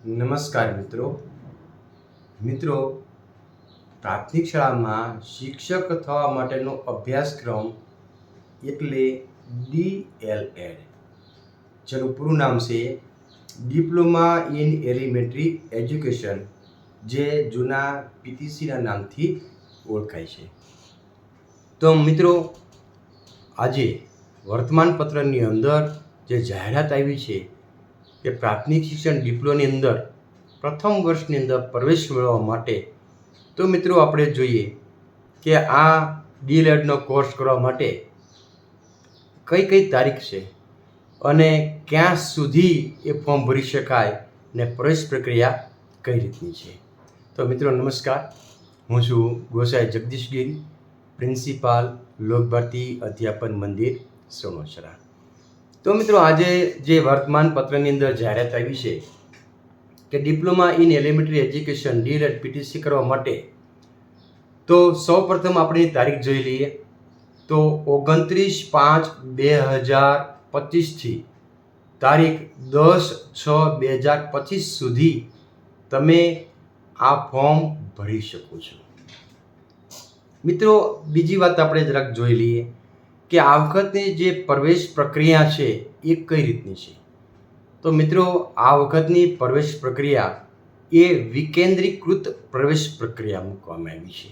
નમસ્કાર મિત્રો પ્રાથમિક શાળામાં શિક્ષક થવા માટેનો અભ્યાસક્રમ એટલે DLED, જેનું પૂરું નામ છે ડિપ્લોમા ઇન એલિમેન્ટરી એજ્યુકેશન, જે જૂના PTCના નામથી ઓળખાય છે. તો મિત્રો, આજે વર્તમાનપત્રની અંદર જે જાહેરાત આવી છે કે પ્રાથમિક શિક્ષણ ડિપ્લોની અંદર પ્રથમ વર્ષની અંદર પ્રવેશ મેળવવા માટે, તો મિત્રો આપણે જોઈએ કે આ DLEDનો કોર્સ કરવા માટે કઈ કઈ તારીખ છે અને ક્યાં સુધી એ ફોર્મ ભરી શકાય ને પ્રવેશ પ્રક્રિયા કઈ રીતની છે. તો મિત્રો નમસ્કાર, હું છું ગોસાઈ જગદીશ ગિરી, પ્રિન્સિપાલ લોકભારતી અધ્યાપન મંદિર સોનોસરા. તો મિત્રો, આજે જે વર્તમાન પત્રની અંદર જાહેરાત આવી છે કે diploma in elementary education DLED PTC કરવા માટે, તો સૌપ્રથમ આપણે તારીખ જોઈ લઈએ. તો 29/5/2025 તારીખ 10/6/2025 સુધી તમે આ ફોર્મ ભરી શકો છો. મિત્રો, બીજી વાત આપણે જરાક જોઈ લઈએ કે આ વખતની જે પ્રવેશ પ્રક્રિયા છે એ કઈ રીતની છે. તો મિત્રો, આ વખતની પ્રવેશ પ્રક્રિયા એ વિકેન્દ્રીકૃત પ્રવેશ પ્રક્રિયા મૂકવામાં આવી છે.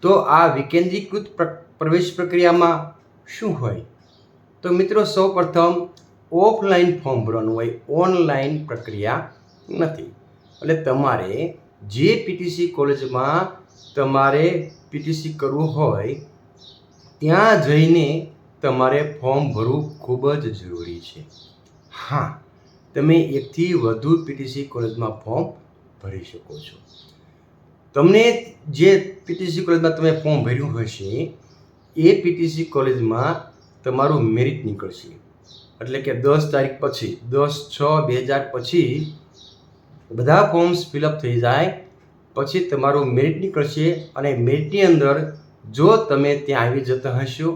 તો આ વિકેન્દ્રીકૃત પ્રવેશ પ્રક્રિયામાં શું હોય? તો મિત્રો, સૌપ્રથમ ઓફલાઈન ફોર્મ ભરવાનું હોય, ઓનલાઈન પ્રક્રિયા નથી. એટલે તમારે જે PTC કોલેજમાં તમારે PTC કરવું હોય ત્યાં જઈને તમારે ફોર્મ ભરવું ખૂબ જ જરૂરી છે. હા, તમે એકથી વધુ PTC કોલેજમાં ફોર્મ ભરી શકો છો. તમને જે PTC કોલેજમાં તમે ફોર્મ ભર્યું હશે એ PTC કોલેજમાં તમારું મેરિટ નીકળશે. એટલે કે 10 તારીખ પછી, 10/6/2025 બધા ફોર્મ્સ ફિલઅપ થઈ જાય પછી તમારું મેરિટ નીકળશે. અને મેરિટની અંદર જો તમે ત્યાં આવી જતા હશો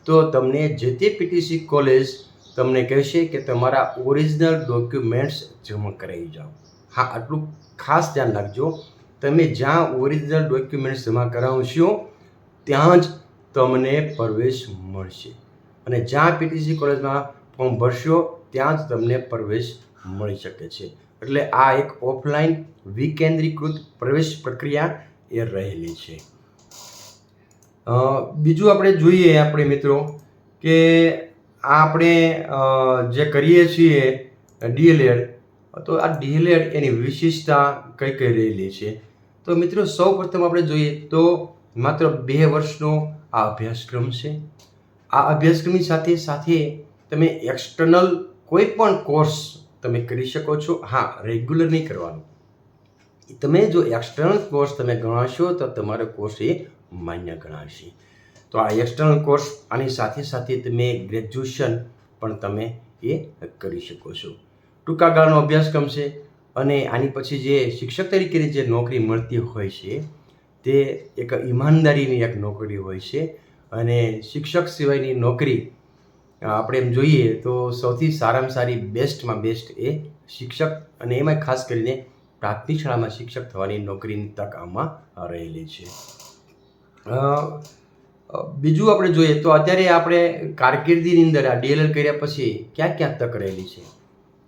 તો તમને જે તે PTC કોલેજ તમને કહેશે કે તમારા ઓરિજિનલ ડોક્યુમેન્ટ્સ જમા કરાવી જાઓ. હા, આટલું ખાસ ધ્યાન રાખજો. તમે જ્યાં ઓરિજિનલ ડોક્યુમેન્ટ્સ જમા કરાવશો ત્યાં જ તમને પ્રવેશ મળશે. અને જ્યાં PTC કોલેજમાં ફોર્મ ભરશો ત્યાં જ તમને પ્રવેશ મળી શકે છે. એટલે આ એક ઓફલાઈન વિકેન્દ્રીકૃત પ્રવેશ પ્રક્રિયા એ રહેલી છે. બીજું આપણે જોઈએ મિત્રો કે આપણે જે કરીએ છીએ DLED, તો આ DLED એની વિશેષતા કઈ કઈ રહેલી છે. તો મિત્રો, સૌપ્રથમ આપણે જોઈએ તો માત્ર 2 વર્ષનો આ અભ્યાસક્રમ છે. આ અભ્યાસક્રમની સાથે સાથે તમે એક્સટર્નલ કોઈ પણ કોર્સ તમે કરી શકો છો. હા, રેગ્યુલર નહીં કરવાનું. તમે જો એક્સટર્નલ કોર્સ તમે ગણાવશો તો તમારો કોર્સ એ માન્ય ગણાશે. તો આ એક્સટર્નલ કોર્સ, આની સાથે સાથે તમે ગ્રેજ્યુએશન પણ તમે એ કરી શકો છો. ટૂંકા ગાળાનો અભ્યાસક્રમ છે અને આની પછી જે શિક્ષક તરીકેની જે નોકરી મળતી હોય છે તે એક ઈમાનદારીની એક નોકરી હોય છે. અને શિક્ષક સિવાયની નોકરી આપણે એમ જોઈએ તો સૌથી સારામાં સારી બેસ્ટમાં બેસ્ટ એ શિક્ષક, અને એમાં ખાસ કરીને પ્રાથમિક શાળામાં શિક્ષક થવાની નોકરીની તક આમાં રહેલી છે. બીજું આપણે જોઈએ તો અત્યારે આપણે કારકિર્દીની અંદર આ DLED કર્યા પછી ક્યાં ક્યાં તક રહેલી છે.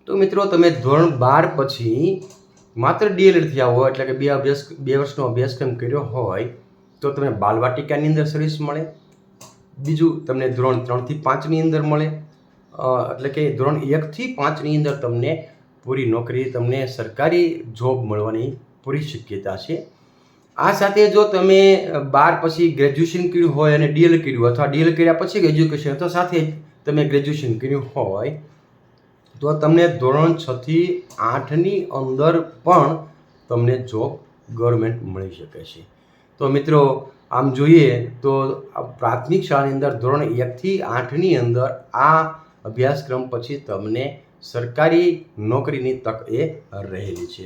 તો મિત્રો, તમે ધોરણ 12 પછી માત્ર DLED થયા હોય, એટલે કે 2 વર્ષનો અભ્યાસક્રમ કર્યો હોય તો તમને બાલવાટિકાની અંદર સર્વિસ મળે. બીજું, તમને ધોરણ 3 થી 5ની અંદર મળે. એટલે કે ધોરણ 1 થી 5ની અંદર તમને પૂરી નોકરી, તમને સરકારી જોબ મળવાની પૂરી શક્યતા છે. આ સાથે જો તમે 12 પછી ગ્રેજ્યુએશન કર્યું હોય અને DLED કર્યું, અથવા DLED કર્યા પછી એજ્યુકેશન, અથવા સાથે જ તમે ગ્રેજ્યુએશન કર્યું હોય તો તમને ધોરણ 6 થી 8ની અંદર પણ તમને જોબ ગવર્મેન્ટ મળી શકે છે. તો મિત્રો, આમ જોઈએ તો પ્રાથમિક શાળાની અંદર ધોરણ 1 થી 8ની અંદર આ અભ્યાસક્રમ પછી તમને સરકારી નોકરીની તક એ રહેલી છે.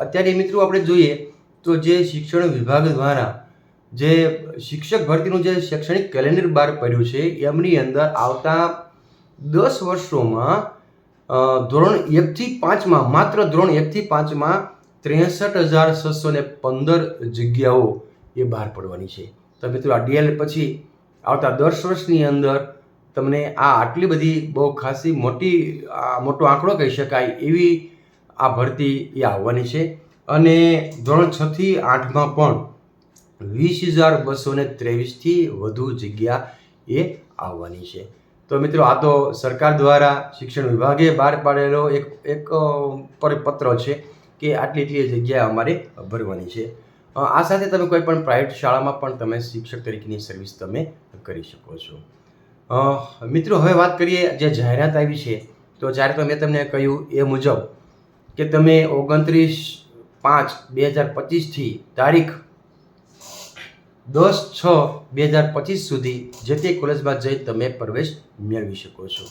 અત્યારે મિત્રો આપણે જોઈએ તો જે શિક્ષણ વિભાગ દ્વારા જે શિક્ષક ભરતીનું જે શૈક્ષણિક કેલેન્ડર બહાર પડ્યું છે એમની અંદર આવતા 10 વર્ષોમાં ધોરણ 1થી 5માં માત્ર ધોરણ 1થી 5માં 63,615 જગ્યાઓ એ બહાર પડવાની છે. તો મિત્રો આ DL પછી આવતા 10 વર્ષની અંદર તમને આ આટલી બધી બહુ ખાસી મોટો આંકડો કહી શકાય એવી આ ભરતી એ આવવાની છે. અને ધોરણ 6 થી 8માં પણ 20,223થી વધુ જગ્યા એ આવવાની છે. તો મિત્રો આ તો સરકાર દ્વારા શિક્ષણ વિભાગે બહાર પાડેલો એક પરિપત્ર છે કે આટલી જગ્યા અમારે ભરવાની છે. આ સાથે તમે કોઈ પણ પ્રાઇવેટ શાળામાં પણ તમે શિક્ષક તરીકેની સર્વિસ તમે કરી શકો છો. મિત્રો હવે વાત કરીએ જે જાહેરાત આવી છે. તો જાહેરાત મેં તમને કહ્યું એ મુજબ કે તમે 29/5/2025થી તારીખ 10/6/2025 સુધી જે તે કોલેજમાં જઈ તમે પ્રવેશ મેળવી શકો છો.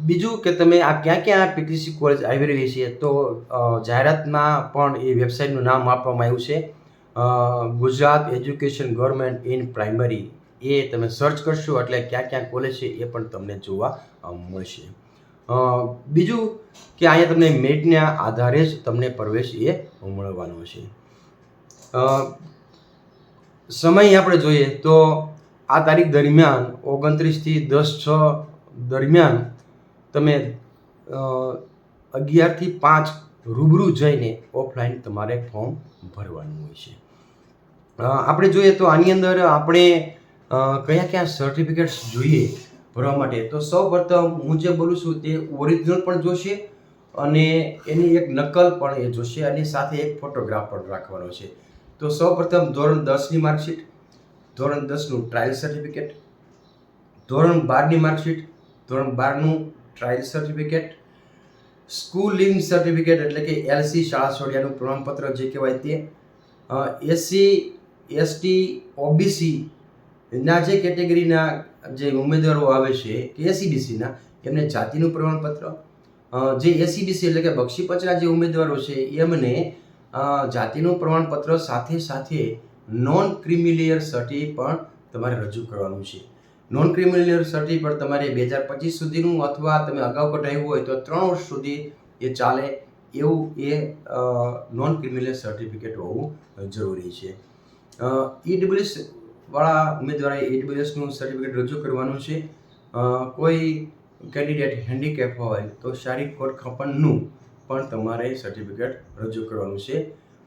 બીજું કે તમે આ ક્યાં PTC કોલેજ આવી રહી છે તો જાહેરાતમાં પણ એ વેબસાઇટનું નામ આપવામાં આવ્યું છે Gujarat education government in primary. એ તમે સર્ચ કરશો એટલે ક્યાં કોલેજ છે એ પણ તમને જોવા મળશે. બીજું કે અહીંયા તમને મેરિટના આધારે જ તમને પ્રવેશ એ મળવાનો છે. સમય આપણે જોઈએ તો આ તારીખ દરમિયાન 29થી 10/6 દરમિયાન તમે 11થી 5 રૂબરૂ જઈને ઓફલાઈન તમારે ફોર્મ ભરવાનું હોય છે. આપણે જોઈએ તો આની અંદર આપણે કયા સર્ટિફિકેટ્સ જોઈએ ભરવા માટે. તો સૌપ્રથમ હું જે બોલું છું તે ઓરિજિનલ પણ જોશે અને એની એક નકલ પણ એ જોશે અને સાથે એક ફોટોગ્રાફ પણ રાખવાનો છે. તો સૌપ્રથમ ધોરણ 10ની માર્કશીટ, ધોરણ 10નું ટ્રાયલ સર્ટિફિકેટ, ધોરણ 12ની માર્કશીટ, ધોરણ 12નું trial certificate, school leaving certificate એટલે કે LC શાળા છોડ્યાનું પ્રમાણપત્ર જે કહેવાય તે, SC ST OBC ના જે કેટેગરીના જે ઉમેદવારો આવે છે કે SEBCના એમને જાતિનું પ્રમાણપત્ર, જે SEBC એટલે કે બક્ષીપંચના જે ઉમેદવારો છે એમને જાતિનું પ્રમાણપત્ર સાથે નોન ક્રિમિલિયર સર્ટી પણ તમારે રજૂ કરવાનું છે. નોન ક્રિમિલિયર સર્ટી પણ તમારે 2025 સુધીનું અથવા તમે અગાઉ કઢાવ્યું હોય તો 3 વર્ષ સુધી એ ચાલે એવું એ નોન ક્રિમિલિયર સર્ટિફિકેટ હોવું જરૂરી છે. EWS વાળા ઉમેદવારે EWSનું સર્ટિફિકેટ રજૂ કરવાનું છે. કોઈ કેન્ડિડેટ હેન્ડીકેપ હોય તો શારીરિક ખોડખાંપણનું પણ તમારે સર્ટિફિકેટ રજૂ કરવાનું છે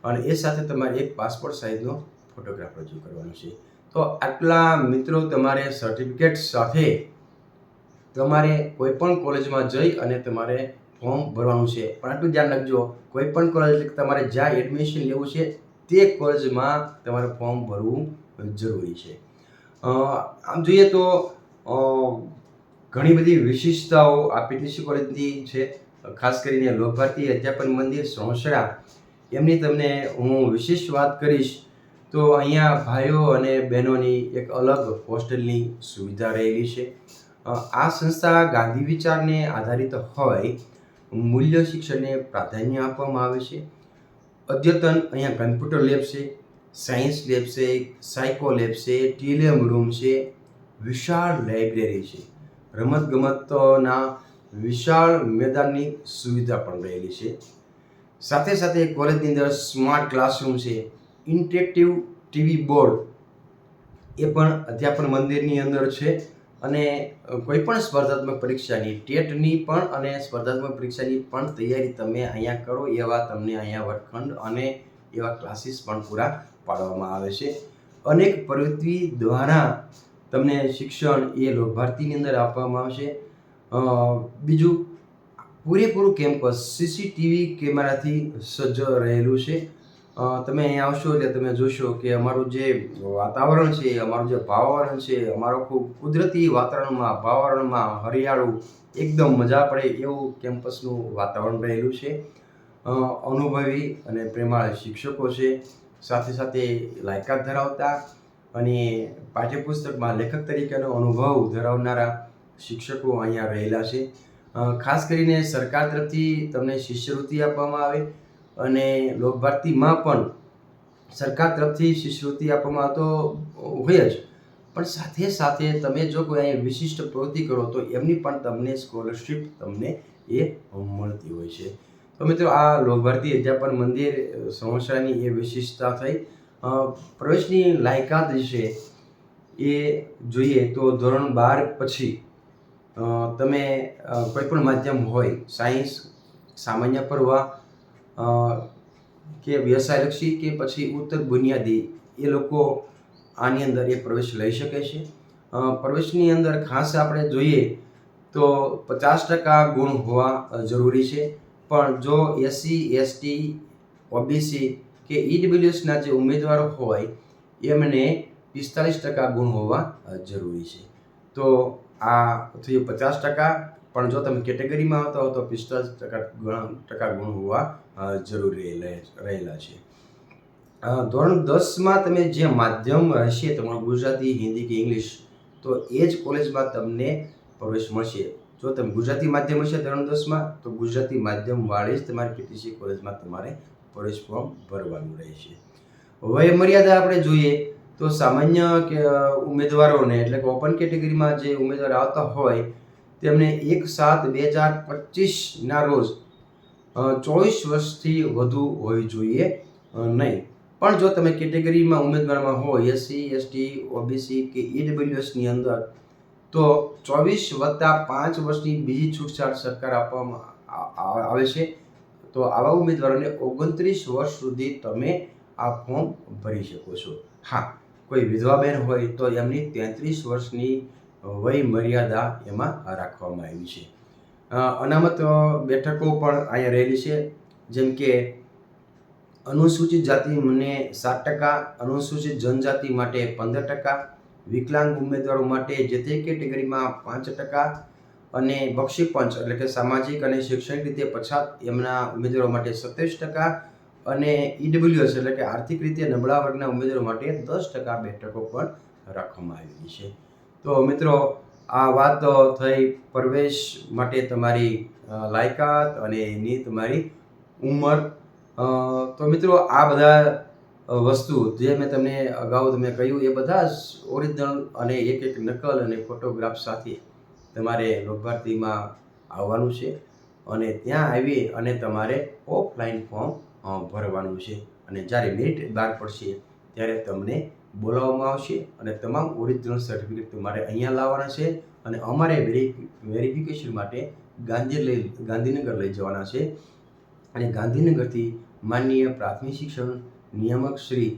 અને એ સાથે તમારે એક પાસપોર્ટ સાઇઝનો ફોટોગ્રાફ રજૂ કરવાનો છે. તો આટલા મિત્રો તમારે સર્ટિફિકેટ સાથે તમારે કોઈ પણ કોલેજમાં જઈ અને તમારે ફોર્મ ભરવાનું છે. પણ આટલું ધ્યાન રાખજો, કોઈ પણ કોલેજ તમારે જ્યાં એડમિશન લેવું છે તે કોલેજમાં તમારે ફોર્મ ભરવું જરૂરી છે. આમ જોઈએ તો ઘણી બધી વિશિષ્ટતાઓ આ PTC કોલેજની છે. ખાસ કરીને લોક ભારતી અધ્યાપન મંદિર સોણસરા એમની તમને હું વિશેષ વાત કરીશ. તો અહીંયા ભાઈઓ અને બહેનોની એક અલગ હોસ્ટેલની સુવિધા રહેલી છે. આ સંસ્થા ગાંધી વિચારને આધારિત હોય મૂલ્ય શિક્ષણને પ્રાધાન્ય આપવામાં આવે છે. અદ્યતન અહીંયા કમ્પ્યુટર લેબ છે, સાયન્સ લેબ છે, સાયકો લેબ છે, ટીએલએમ રૂમ છે, વિશાળ લાઇબ્રેરી છે, રમતગમતના વિશાળ મેદાનની સુવિધા પણ રહેલી છે. સાથે કોલેજની અંદર સ્માર્ટ ક્લાસરૂમ છે, ઇન્ટરેક્ટિવ ટીવી બોર્ડ એ પણ અધ્યાપન મંદિરની અંદર છે અને કોઈ પણ સ્પર્ધાત્મક પરીક્ષાની ટેટની પણ અને સ્પર્ધાત્મક પરીક્ષાની પણ તૈયારી તમે અહીંયા કરો એવા તમને અહીંયા વર્ગખંડ અને એવા ક્લાસીસ પણ પૂરા પાડવામાં આવે છે. અનેક પ્રવૃત્તિ દ્વારા તમને શિક્ષણ એ લોક ભારતીની અંદર આપવામાં આવશે. બીજું પૂરેપૂરું કેમ્પસ CCTV કેમેરાથી સજ્જ રહેલું છે. તમે અહીંયા આવશો એટલે તમે જોશો કે અમારું જે વાતાવરણ છે, અમારું જે વાતાવરણ છે, અમારું ખૂબ કુદરતી વાતાવરણમાં હરિયાળું એકદમ મજા પડે એવું કેમ્પસનું વાતાવરણ રહેલું છે. અનુભવી અને પ્રેમાળ શિક્ષકો છે, સાથે લાયકાત ધરાવતા અને પાઠ્યપુસ્તકમાં લેખક તરીકેનો અનુભવ ધરાવનારા શિક્ષકો અહીંયા રહેલા છે. ખાસ કરીને સરકાર તરફથી તમને શિષ્યવૃત્તિ આપવામાં આવે અને લોક ભારતીમાં પણ સરકાર તરફથી શિષ્યવૃત્તિ આપવામાં આવતો હોય જ, પણ સાથે સાથે તમે જો કોઈ અહીં વિશિષ્ટ પ્રવૃત્તિ કરો તો એમની પણ તમને સ્કોલરશિપ તમને એ મળતી હોય છે. તો મિત્રો આ લોક ભારતી અધ્યાપન મંદિર સંસ્થાની એ વિશિષ્ટતા થઈ. પ્રવેશની લાયકાત છે એ જોઈએ તો ધોરણ 12 પછી તમે કોઈ પણ માધ્યમ હોય, સાયન્સ, સામાન્ય પ્રવાહ કે વ્યવસાયલક્ષી કે પછી ઉત્તર બુનિયાદી, એ લોકો આની અંદર એ પ્રવેશ લઈ શકે છે. પ્રવેશની અંદર ખાસ આપણે જોઈએ તો 50% ગુણ હોવા જરૂરી છે. પણ જો SC, ST, OBC કે EWSના જે ઉમેદવારો હોય એમને 45% ગુણ હોવા જરૂરી છે. તો આ થયું 50%. પણ જો તમે કેટેગરીમાં આવતા હો તો 45% ગુણ હોવા જરૂરી રહેલા છે. ધોરણ 10માં તમે જે માધ્યમ હશે તમારું ગુજરાતી, હિન્દી કે ઇંગ્લિશ, તો એ જ કોલેજમાં તમને પ્રવેશ મળશે. જો તમે ગુજરાતી માધ્યમ હશે ધોરણ 10માં તો ગુજરાતી માધ્યમવાળી જ તમારી PTC કોલેજમાં તમારે પ્રવેશ ફોર્મ ભરવાનું રહેશે. વય મર્યાદા આપણે જોઈએ તો સામાન્ય કે ઉમેદવારોને એટલે કે ઓપન કેટેગરીમાં જે ઉમેદવાર આવતા હોય તેમને 1/7/2025ના રોજ 24 વર્ષથી વધુ હોવી જોઈએ નહીં. પણ જો તમે કેટેગરીમાં ઉમેદવારમાં હોય SC, ST, OBC કે EWSની અંદર તો 24+5 વર્ષની બીજી છૂટછાટ સરકાર આપવામાં આવે છે. તો આવા ઉમેદવારોને 29 વર્ષ સુધી તમે આ ફોર્મ ભરી શકો છો. હા, કોઈ વિધવા બહેન હોય તો એમની 33 વર્ષની વય મર્યાદા એમાં રાખવામાં આવી છે. અનામત બેઠકો પણ અહીંયા રહેલી છે. જેમ કે અનુસૂચિત જાતિને 7%, અનુસૂચિત જનજાતિ માટે 15%, વિકલાંગ ઉમેદવારો માટે જે તે કેટેગરીમાં 5%, અને બક્ષીપંચ એટલે કે સામાજિક અને શૈક્ષણિક રીતે પછાત એમના ઉમેદવારો માટે 27%, અને EWS એટલે કે આર્થિક રીતે નબળા વર્ગના ઉમેદવારો માટે 10% બેઠકો પણ રાખવામાં આવેલી છે. તો મિત્રો આ વાત થઈ પ્રવેશ માટે તમારી લાયકાત અને એની તમારી ઉંમર. તો મિત્રો આ બધા વસ્તુ જે મેં તમને અગાઉ કહ્યું એ બધા જ ઓરિજિનલ અને એક નકલ અને ફોટોગ્રાફ સાથે તમારે લોક ભારતીમાં આવવાનું છે અને ત્યાં આવી અને તમારે ઓફલાઈન ફોર્મ ભરવાનું છે. અને જ્યારે મેરિટ બહાર પડશે ત્યારે તમને બોલાવવામાં આવશે અને તમામ ઓરિજિનલ સર્ટિફિકેટ તમારે અહીંયા લાવવાના છે અને અમારે વેરિફિકેશન માટે ગાંધીનગર લઈ જવાના છે. અને ગાંધીનગરથી માનનીય પ્રાથમિક શિક્ષણ નિયામક શ્રી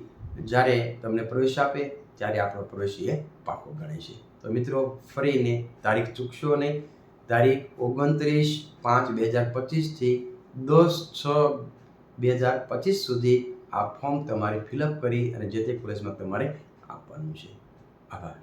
જ્યારે તમને પ્રવેશ આપે ત્યારે આપણો પ્રવેશ એ પાકો ગણે છે. તો મિત્રો ફરીને તારીખ ચૂકશો નહીં. તારીખ 29/5/2025થી 10/6/2025 સુધી આ ફોર્મ તમારે ફિલઅપ કરી અને જે તે કોલેજમાં તમારે આપવાનું છે. આભાર.